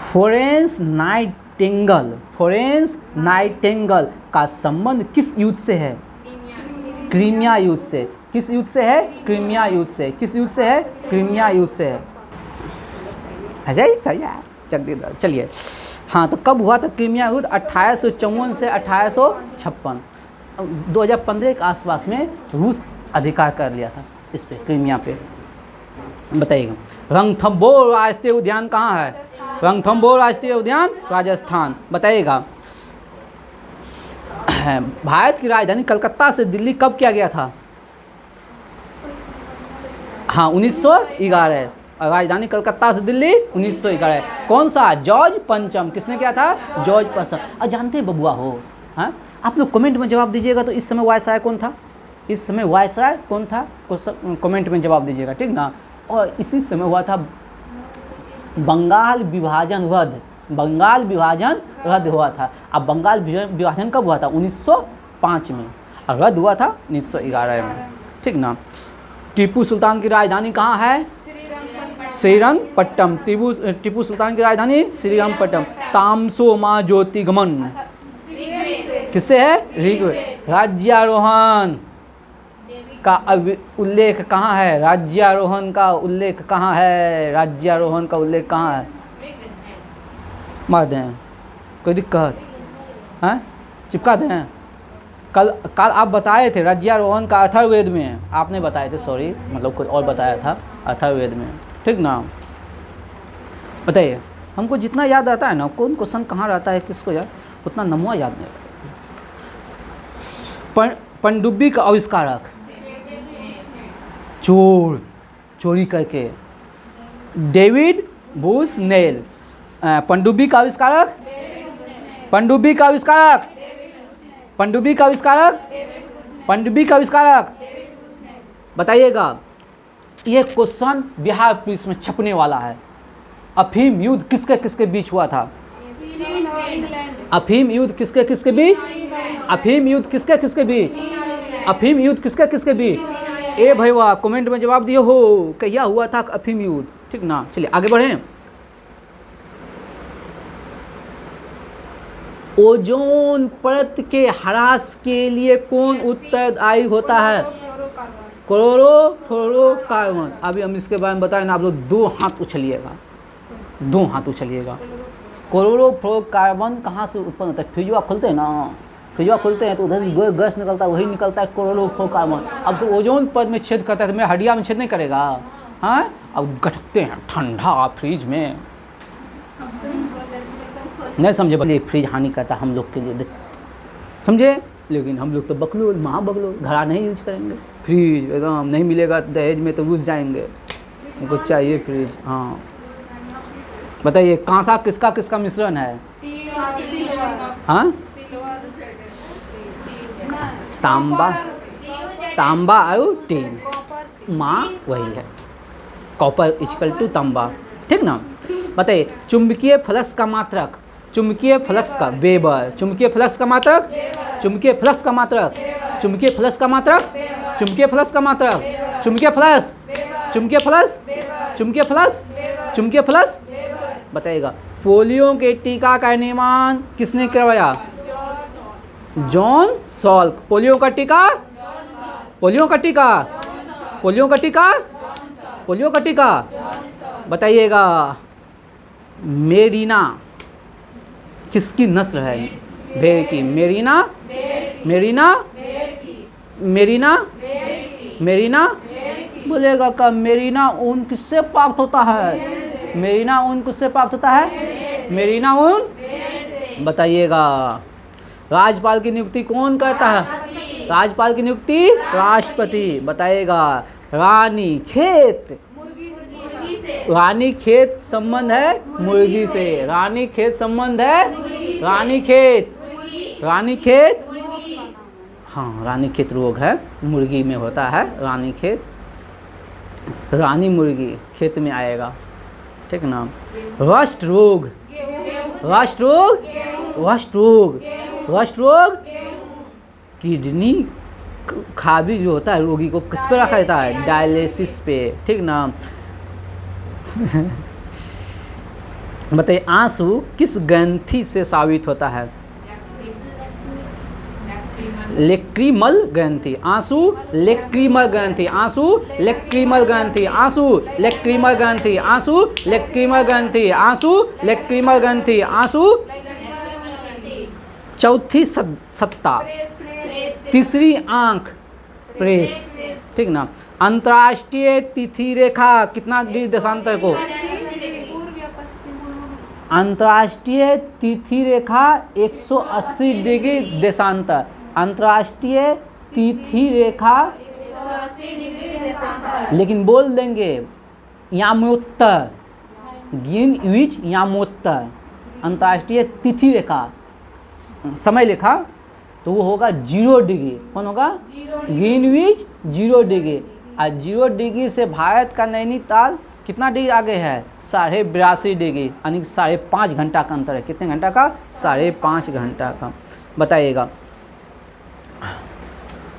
Speaker 1: फ्लोरेंस नाइटिंगेल का संबंध किस युद्ध से है? क्रीमिया युद्ध से। किस युद्ध से है? क्रीमिया युद्ध से। किस युद्ध से है? क्रीमिया युद्ध से है। चलिए, हाँ, तो कब हुआ था क्रीमिया युद्ध? 1854 से 1856। 2015 के आसपास में रूस अधिकार कर लिया था इस पे, क्रीमिया पे। बताइएगा, रणथंभौर राष्ट्रीय उद्यान कहाँ है? रणथंभौर राष्ट्रीय उद्यान राजस्थान। बताइएगा, भारत की राजधानी कलकत्ता से दिल्ली कब किया गया था? हाँ, 1911। राजधानी कलकत्ता से दिल्ली 1911। कौन सा? जॉर्ज पंचम। किसने किया था? जॉर्ज पंचम। और जानते हैं बबुआ हो? हाँ, आप लोग कमेंट में जवाब दीजिएगा। तो इस समय वायसराय कौन था? इस समय वायसराय कौन था? कमेंट में जवाब दीजिएगा, ठीक ना। और इसी समय हुआ था बंगाल विभाजन रद्द। बंगाल विभाजन रद्द हुआ था। अब बंगाल विभाजन कब हुआ था? 1905 में। और रद्द हुआ था 1911 में, ठीक ना। टीपू सुल्तान की राजधानी कहाँ है? श्रीरंगपट्टम। टीपू सुल्तान की राजधानी श्रीरंगपट्टम। तामसो माँ ज्योतिगमन किससे है? ऋग्वेद। राज्यारोहण का उल्लेख कहाँ है? राज्यारोहण का उल्लेख कहाँ है? राज्यारोहण का उल्लेख कहाँ है? मार दें, कोई दिक्कत है? चिपका दें। कल आप बताए थे राज्यारोहण का अथर्ववेद में है। आपने बताए थे, सॉरी, मतलब कोई और बताया था, अथर्ववेद में, ठीक ना। बताइए, हमको जितना याद आता है ना, कौन क्वेश्चन कहाँ रहता है, किसको याद, उतना नमूआ याद नहीं रहता। पनडुब्बी का आविष्कारक? चोरी करके डेविड बुशनेल। पनडुब्बी का आविष्कारक? पनडुब्बी का आविष्कारक? पनडुब्बी का आविष्कारक? पनडुब्बी का आविष्कारक? बताइएगा। ये क्वेश्चन बिहार पुलिस में छपने वाला है। अफीम युद्ध किसके किसके बीच हुआ था?
Speaker 2: चीन और इंग्लैंड।
Speaker 1: अफीम युद्ध किसके किसके बीच? अफीम युद्ध किसके किसके बीच? अफीम युद्ध किसके किसके बीच? ए भैया कमेंट में जवाब दिए हो, क्या हुआ था अफीम युद्ध, ठीक ना। चलिए आगे बढ़ें। ओजोन परत के ह्रास के लिए कौन उत्तरदायी होता है? क्लोरोफ्लोरोकार्बन। अभी हम इसके बारे में बताएं ना, आप लोग 2 हाथ उछलिएगा, 2 हाथ उछलिएगा। क्लोरोफ्लोरोकार्बन कहाँ से उत्पन्न होता है? फ्रिजवा खोलते हैं ना, फ्रिजवा खोलते हैं तो उधर से गैस निकलता है, वही निकलता है क्लोरोफ्लोरोकार्बन। अब से ओजोन परत में छेद करता है तो मेरे हड्डिया में छेद नहीं करेगा? हाँ, अब गटकते हैं ठंडा फ्रिज में, नहीं समझे? बोलिए फ्रिज हानि करता है हम लोग के लिए, समझे? लेकिन हम लोग तो बकलोल, महा बकलोल, घड़ा नहीं यूज करेंगे, फ्रिज एकदम नहीं मिलेगा दहेज में तो घुस जाएंगे, उनको चाहिए फ्रिज। हाँ बताइए, कांसा किसका किसका मिश्रण है? हाँ, तांबा, तांबा और टीन, माँ वही है, कॉपर इक्वल टू तांबा, ठीक ना। बताइए चुंबकीय फ्लक्स का मात्रक, चुंबकीय फ्लक्स का वेबर, चुंबकीय फ्लक्स का मात्रक, चुंबकीय फ्लक्स का मात्रक, चुंबकीय फ्लक्स का मात्रक, चुंबकीय फ्लक्स का मात्रक, चुंबकीय फ्लक्स, चुंबकीय फ्लक्स, चुंबकीय फ्लक्स, चुंबकीय फ्लक्स। बताइएगा पोलियो के टीका का निर्माण किसने करवाया? John Salk. पोलियो का टीका, पोलियो का टीका, पोलियो का टीका, पोलियो का टीका। बताइएगा मेरीना किसकी नस्ल है? भेड़ की। Mirena, Mirena, Mirena, Mirena. बोलेगा का मेरीना ऊन किससे प्राप्त होता है? मेरीना ऊन किससे प्राप्त होता है? मेरीना ऊन। बताइएगा राज्यपाल की नियुक्ति कौन करता है? राज्यपाल की नियुक्ति राष्ट्रपति। बताइएगा रानी खेत, रानी खेत संबंध है मुर्गी से, रानी खेत संबंध है, रानी खेत, रानी खेत, हाँ रानी खेत रोग है मुर्गी में होता है, रानी खेत, रानी मुर्गी खेत में आएगा, ठीक ना। रस्ट रोग, रस्ट रोग, रस्ट रोग, रस्ट रोग किडनी खराबी जो होता है रोगी को किस पे रखा जाता है? डायलिसिस पे, ठीक ना। बताइए आंसू किस ग्रंथि से साबित होता है? लेक्रीमल ग्रंथि। आंसू लेक्रीमल ग्रंथि, आंसू लेक्रीमल ग्रंथि, आंसू लेक्रीमल ग्रंथि, आंसू लेक्रीमल ग्रंथि, आंसू लेक्रीमल ग्रंथि, आंसू। चौथी सत्ता, तीसरी आंख प्रेस, ठीक ना। अंतर्राष्ट्रीय तिथि रेखा कितना डिग्री देशांतर को? अंतर्राष्ट्रीय तिथि रेखा 180 डिग्री देशांतर। अंतर्राष्ट्रीय तिथि रेखा, लेकिन बोल देंगे यामोत्तर, ग्रीनविच यामोत्तर। अंतर्राष्ट्रीय तिथि रेखा समय लेखा तो वो होगा 0 डिग्री। कौन होगा? Greenwich 0 degree. और 0 डिग्री से भारत का नैनीताल कितना डिग्री आगे है? 82.5 डिग्री, यानी 5.5 घंटा का अंतर है। कितने घंटा का? 5.5 घंटा का। बताइएगा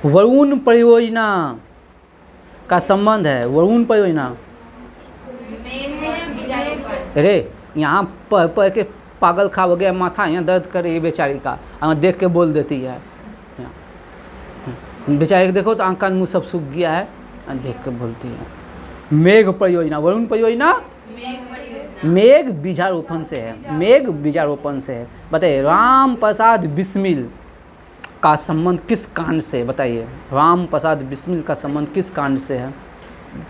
Speaker 1: वरुण परियोजना का संबंध है, वरुण परियोजना। अरे यहाँ पढ़ के पागल खा हो गया, माथा यहाँ दर्द कर रही है बेचारी का, देख के बोल देती है। बेचारी को देखो तो आँख कान मुँह सब सूख गया है, देख कर बोलती है। मेघ परियोजना, वरुण परियोजना मेघ बीजारोपण से है, मेघ बीजारोपण से है। बताइए राम प्रसाद बिस्मिल का संबंध किस कांड से? बताइए राम प्रसाद बिस्मिल का संबंध किस कांड से है?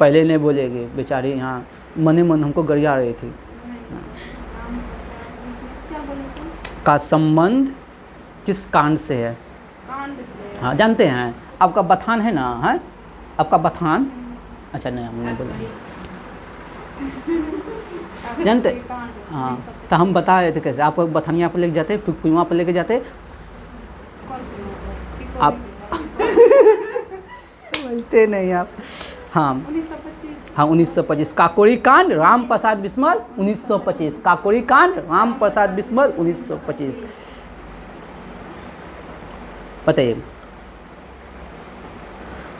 Speaker 1: पहले नहीं बोलेगी बेचारी, यहाँ मने मन हमको गरिया रही थी। का संबंध किस कांड से है? हाँ जानते हैं, आपका बथान है ना, है आपका बथान। अच्छा नहीं हमने बोला जानते, हाँ तो हम बता रहे थे कैसे आपको बथानिया पर लेके जाते, फिर कुआं पर लेके जाते आप बोलते नहीं आप। हाँ
Speaker 2: 1925
Speaker 1: हाँ 1925। काकोरी कांड राम प्रसाद बिस्मल 1925। काकोरी कांड राम प्रसाद बिस्मल 1925। बताइए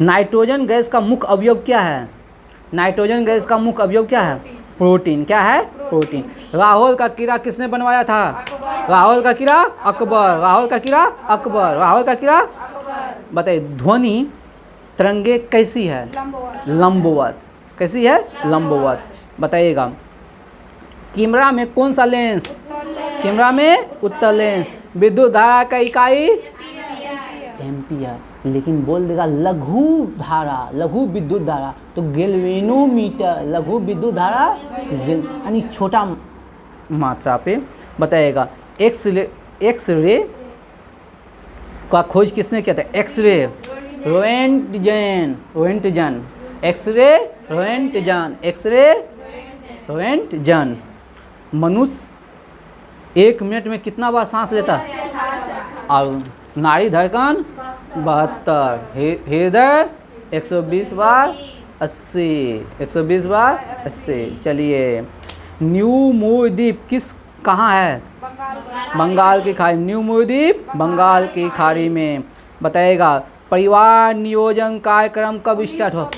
Speaker 1: नाइट्रोजन गैस का मुख्य अवयव क्या है? नाइट्रोजन गैस का मुख्य अवयव क्या है? प्रोटीन। क्या है? प्रोटीन। लाहौर का किला किसने बनवाया था? लाहौर का किला अकबर। लाहौर का किला अकबर। लाहौर का किला। बताइए ध्वनि तरंगे कैसी है? लंबवत। कैसी है? लंबवत। बताइएगा कैमरा में कौन सा लेंस? कैमरा में उत्तल लेंस। विद्युत धारा का इकाई एम्पियर। लेकिन बोल देगा लघु धारा, लघु विद्युत धारा, तो गैल्वेनोमीटर। लघु विद्युत धारा यानी छोटा मात्रा पे। बताइएगा एक्स रे का खोज किसने किया था? X ray Roentgen. Roentgen. X ray Roentgen. X ray Roentgen. मनुष्य 1 मिनट में कितना बार सांस लेता है? और नाड़ी धड़कन 72, हृदय 120 बार 80, 120 बार 80। चलिए न्यू मोर द्वीप किस कहाँ है? बंगाल की खाड़ी। न्यू मोर द्वीप बंगाल की खाड़ी में। बताइएगा परिवार नियोजन कार्यक्रम कब स्टार्ट हो?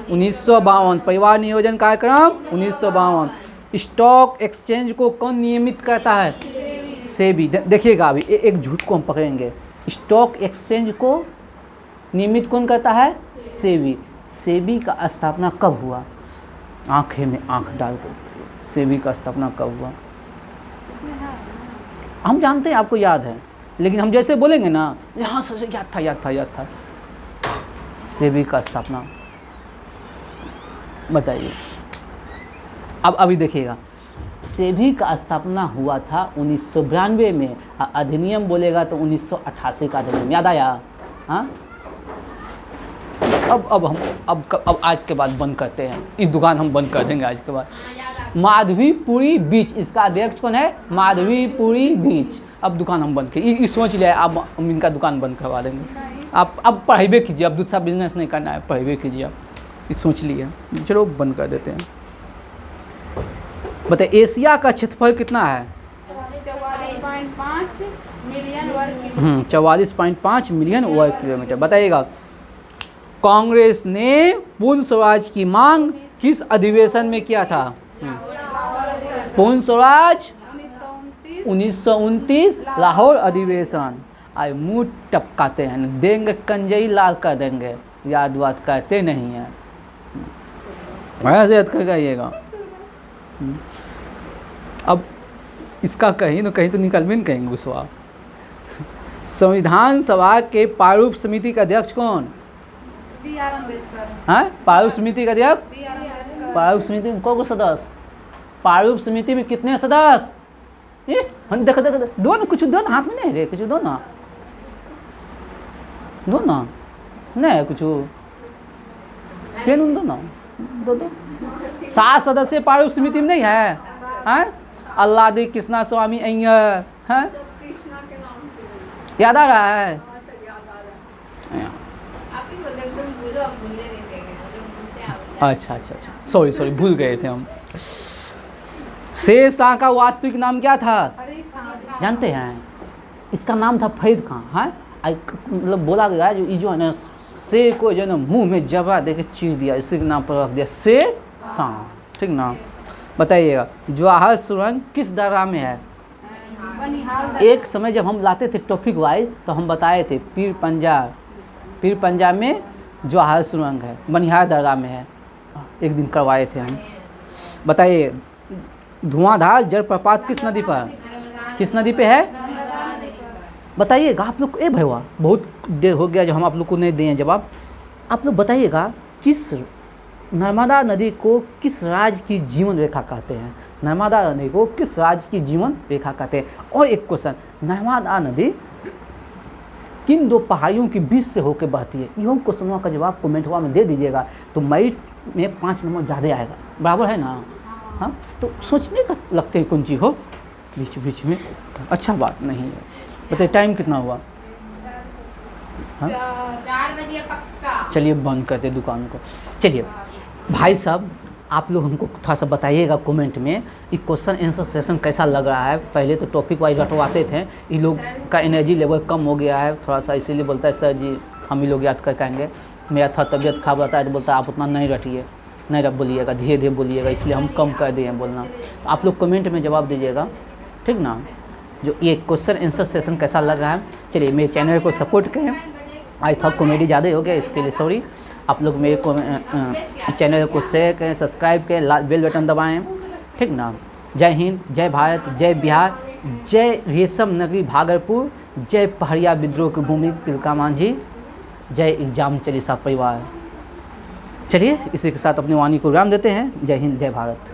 Speaker 1: 1952। परिवार नियोजन कार्यक्रम 1952। स्टॉक एक्सचेंज को कौन नियमित करता है? सेबी। देखिएगा अभी एक झूठ को हम पकड़ेंगे। स्टॉक एक्सचेंज को नियमित कौन करता है? सेबी। सेबी का स्थापना कब हुआ? आंखें में आंख डाल कर सेबी का स्थापना कब हुआ? हम जानते हैं, आपको याद है, लेकिन हम जैसे बोलेंगे ना यहाँ से याद था। सेबी का स्थापना बताइए। अब अभी देखिएगा सेबी का स्थापना हुआ था 1992 में। अधिनियम बोलेगा तो 1988 का अधिनियम। याद आया? हाँ अब आज के बाद बंद करते हैं, इस दुकान हम बंद कर देंगे आज के बाद। माधवीपुरी बीच, इसका अध्यक्ष कौन है? माधवीपुरी बीच। अब दुकान हम बंद करिए, सोच लिया अब हम इनका दुकान बंद करवा देंगे। आप अब पढ़ाई कीजिए, अब दूसरा बिजनेस नहीं करना है, पढ़ाई कीजिए आप, ये सोच लिए। चलो बंद कर देते हैं। बताइए एशिया का क्षेत्रफल कितना है?
Speaker 2: 44.5 मिलियन वर्ग किलोमीटर।
Speaker 1: 44.5 मिलियन वर्ग किलोमीटर। बताइएगा कांग्रेस ने पूर्ण स्वराज की मांग किस अधिवेशन में किया था? पूर्ण स्वराज 1929 लाहौर अधिवेशन। आए मुँह टपकाते हैं, देंगे कंजई लाल कर देंगे, याद वाद करते नहीं हैं। ऐसे याद करके आइएगा। अब इसका कहीं न कहीं तो निकल भी नहीं कहेंगे गुस्सा। संविधान सभा के प्रारूप समिति का अध्यक्ष कौन?
Speaker 2: B.R. अम्बेडकर।
Speaker 1: हाँ प्रारूप समिति का अध्यक्ष?
Speaker 2: B.R. अम्बेडकर।
Speaker 1: प्रारूप समिति में कौन सदस्य? प्रारूप समिति में कितने सदस्य? हम देखो दो ना, कुछ दो ना, हाथ में नहीं रे, कुछ दो ना, नहीं कुछ पेन दो ना, दो 7 सदस्य प्रारूप समिति में नहीं है? हैं अल्लादी कृष्णा स्वामी अय्यर हैं, याद आ रहा है? अच्छा सॉरी भूल गए थे हम। शेर शाह का वास्तविक नाम क्या था? जानते हैं? इसका नाम था फरीद खान। हाँ मतलब बोला गया है जो है ना शेर को जो है ना मुँह में जबड़ा दे के चीर दिया, इसी के नाम पर रख दिया शेर शाह। ठीक ना? बताइएगा जवाहर सुरंग किस दर्रा में है? एक समय जब हम लाते थे टॉपिक वाइज तो हम बताए थे पीर पंजाब में जवाहर सुरंग है, बनिहाल दर्रा में है, एक दिन करवाए थे हम। बताइए धुआंधार जलप्रपात किस नदी पे है? बताइएगा आप लोग। ए भैया बहुत देर हो गया जो हम आप लोग को नहीं दिए जवाब। आप लोग बताइएगा किस नर्मदा नदी को किस राज्य की जीवन रेखा कहते हैं? नर्मदा नदी को किस राज्य की जीवन रेखा कहते हैं? और एक क्वेश्चन, नर्मदा नदी किन 2 पहाड़ियों के बीच से होकर बहती है? यह क्वेश्चनों का जवाब कमेंटवा में दे दीजिएगा तो मेरिट में 5 नंबर ज़्यादा आएगा, बराबर है ना? हाँ तो सोचने का लगते हैं कौन चीज़ हो बीच में, अच्छा बात नहीं है। बताइए टाइम कितना हुआ? हाँ
Speaker 3: 4 बजे पक्का।
Speaker 1: चलिए बंद करते दुकान को। चलिए भाई साहब, आप लोग हमको थोड़ा सा बताइएगा कमेंट में ये क्वेश्चन आंसर सेशन कैसा लग रहा है। पहले तो टॉपिक वाइज रटवाते थे, ये लोग का एनर्जी लेवल कम हो गया है थोड़ा सा, इसीलिए बोलता है सर जी हम ही लोग याद कर आएंगे। मेरा थोड़ा तबीयत खराब रहता है तो बोलता है आप उतना नहीं रटिए, नहीं रट बोलिएगा, धीरे धीरे बोलिएगा, इसलिए हम कम कर दिए हैं बोलना। तो आप लोग कमेंट में जवाब दीजिएगा, ठीक ना। जो ये क्वेश्चन आंसर सेशन कैसा लग रहा है। चलिए मेरे चैनल को सपोर्ट करें। आज थोड़ा कॉमेडी ज़्यादा हो गया, इसके लिए सॉरी। आप लोग मेरे को चैनल को शेयर करें, सब्सक्राइब करें, बेल बटन दबाएं, ठीक ना। जय हिंद, जय भारत, जय बिहार, जय रेशम नगरी भागलपुर, जय पहड़िया विद्रोह की भूमि तिलका मांझी, जय एग्जाम चालीसा परिवार। चलिए इसी के साथ अपनी वाणी को विराम देते हैं। जय हिंद, जय भारत।